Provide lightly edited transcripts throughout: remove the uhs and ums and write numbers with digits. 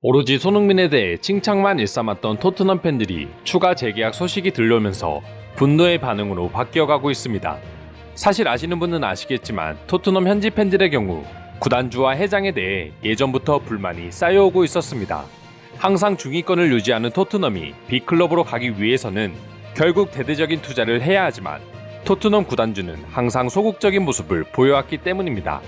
오로지 손흥민에 대해 칭찬만 일삼았던 토트넘 팬들이 추가 재계약 소식이 들려오면서 분노의 반응으로 바뀌어가고 있습니다. 사실 아시는 분은 아시겠지만 토트넘 현지 팬들의 경우 구단주와 회장에 대해 예전부터 불만이 쌓여오고 있었습니다. 항상 중위권을 유지하는 토트넘이 빅클럽으로 가기 위해서는 결국 대대적인 투자를 해야 하지만 토트넘 구단주는 항상 소극적인 모습을 보여왔기 때문입니다.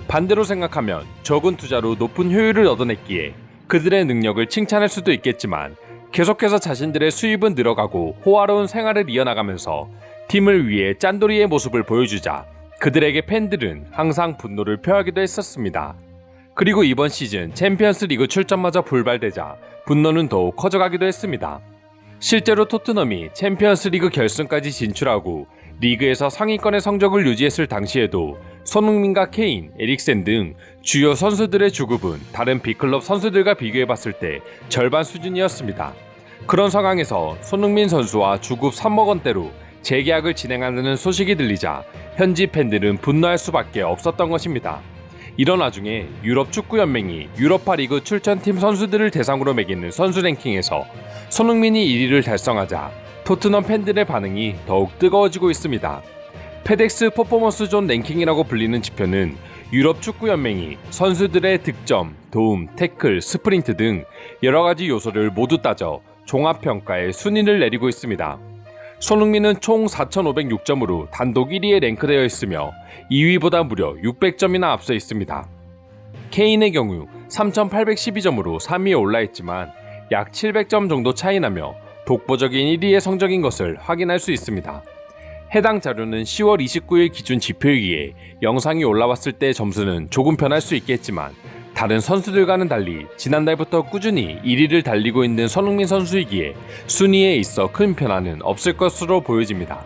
반대로 생각하면 적은 투자로 높은 효율을 얻어냈기에 그들의 능력을 칭찬할 수도 있겠지만 계속해서 자신들의 수입은 늘어가고 호화로운 생활을 이어나가면서 팀을 위해 짠돌이의 모습을 보여주자 그들에게 팬들은 항상 분노를 표하기도 했었습니다. 그리고 이번 시즌 챔피언스 리그 출전마저 불발되자 분노는 더욱 커져가기도 했습니다. 실제로 토트넘이 챔피언스 리그 결승까지 진출하고 리그에서 상위권의 성적을 유지했을 당시에도 손흥민과 케인, 에릭센 등 주요 선수들의 주급은 다른 빅클럽 선수들과 비교해봤을 때 절반 수준이었습니다. 그런 상황에서 손흥민 선수와 주급 3억 원대로 재계약을 진행하는 소식이 들리자 현지 팬들은 분노할 수밖에 없었던 것입니다. 이런 와중에 유럽 축구연맹이 유로파 리그 출전팀 선수들을 대상으로 매기는 선수 랭킹에서 손흥민이 1위를 달성하자 토트넘 팬들의 반응이 더욱 뜨거워지고 있습니다. 페덱스 퍼포먼스 존 랭킹이라고 불리는 지표는 유럽 축구연맹이 선수들의 득점, 도움, 태클, 스프린트 등 여러가지 요소를 모두 따져 종합평가에 순위를 내리고 있습니다. 손흥민은 총 4,506점으로 단독 1위에 랭크되어 있으며 2위보다 무려 600점이나 앞서 있습니다. 케인의 경우 3,812점으로 3위에 올라있지만 약 700점 정도 차이나며 독보적인 1위의 성적인 것을 확인할 수 있습니다. 해당 자료는 10월 29일 기준 지표이기에 영상이 올라왔을 때 점수는 조금 변할 수 있겠지만 다른 선수들과는 달리 지난달부터 꾸준히 1위를 달리고 있는 손흥민 선수이기에 순위에 있어 큰 변화는 없을 것으로 보여집니다.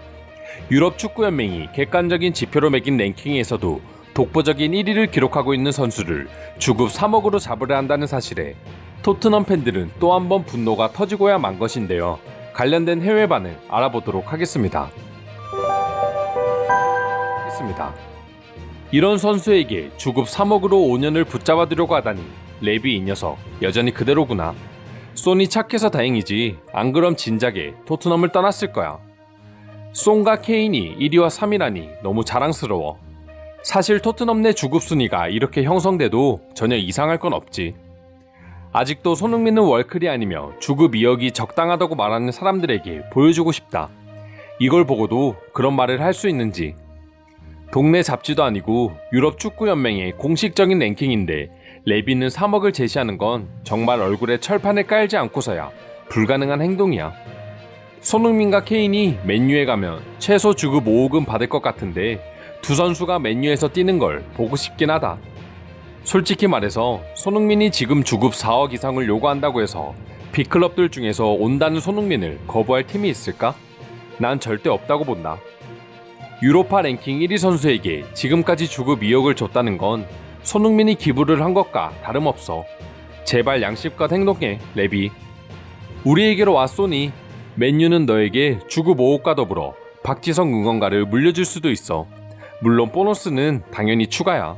유럽 축구연맹이 객관적인 지표로 매긴 랭킹에서도 독보적인 1위를 기록하고 있는 선수를 주급 3억으로 잡으려 한다는 사실에 토트넘 팬들은 또 한 번 분노가 터지고야 만 것인데요. 관련된 해외 반응 알아보도록 하겠습니다. 이런 선수에게 주급 3억으로 5년을 붙잡아두려고 하다니 레비 이 녀석 여전히 그대로구나. 손이 착해서 다행이지 안 그럼 진작에 토트넘을 떠났을 거야. 손과 케인이 1위와 3위라니 너무 자랑스러워. 사실 토트넘 내 주급 순위가 이렇게 형성돼도 전혀 이상할 건 없지. 아직도 손흥민은 월클이 아니며 주급 2억이 적당하다고 말하는 사람들에게 보여주고 싶다. 이걸 보고도 그런 말을 할 수 있는지. 동네 잡지도 아니고 유럽 축구연맹의 공식적인 랭킹인데 레비는 3억을 제시하는 건 정말 얼굴에 철판을 깔지 않고서야 불가능한 행동이야. 손흥민과 케인이 맨유에 가면 최소 주급 5억은 받을 것 같은데 두 선수가 맨유에서 뛰는 걸 보고 싶긴 하다. 솔직히 말해서 손흥민이 지금 주급 4억 이상을 요구한다고 해서 빅클럽들 중에서 온다는 손흥민을 거부할 팀이 있을까? 난 절대 없다고 본다. 유로파 랭킹 1위 선수에게 지금까지 주급 2억을 줬다는 건 손흥민이 기부를 한 것과 다름없어. 제발 양심껏 행동해, 레비. 우리에게로 와 쏘니 맨유는 너에게 주급 5억과 더불어 박지성 응원가를 물려줄 수도 있어. 물론 보너스는 당연히 추가야.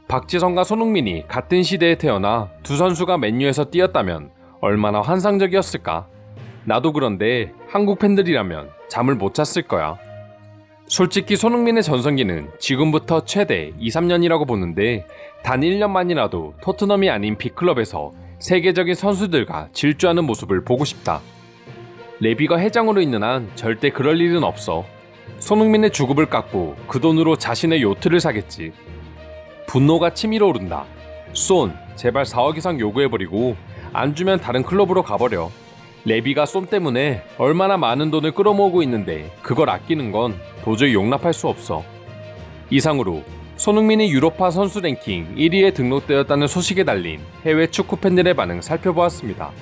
박지성과 손흥민이 같은 시대에 태어나 두 선수가 맨유에서 뛰었다면 얼마나 환상적이었을까. 나도 그런데 한국 팬들이라면 잠을 못 잤을 거야. 솔직히 손흥민의 전성기는 지금부터 최대 2-3년이라고 보는데 단 1년만이라도 토트넘이 아닌 빅클럽에서 세계적인 선수들과 질주하는 모습을 보고 싶다. 레비가 회장으로 있는 한 절대 그럴 일은 없어. 손흥민의 주급을 깎고 그 돈으로 자신의 요트를 사겠지. 분노가 치밀어 오른다. 손, 제발 4억 이상 요구해버리고 안 주면 다른 클럽으로 가버려. 레비가 쏨 때문에 얼마나 많은 돈을 끌어모으고 있는데 그걸 아끼는 건 도저히 용납할 수 없어. 이상으로 손흥민이 유로파 선수 랭킹 1위에 등록되었다는 소식에 달린 해외 축구 팬들의 반응 살펴보았습니다.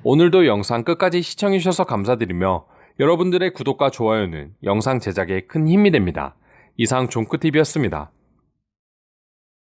오늘도 영상 끝까지 시청해주셔서 감사드리며 여러분들의 구독과 좋아요는 영상 제작에 큰 힘이 됩니다. 이상 종크TV였습니다.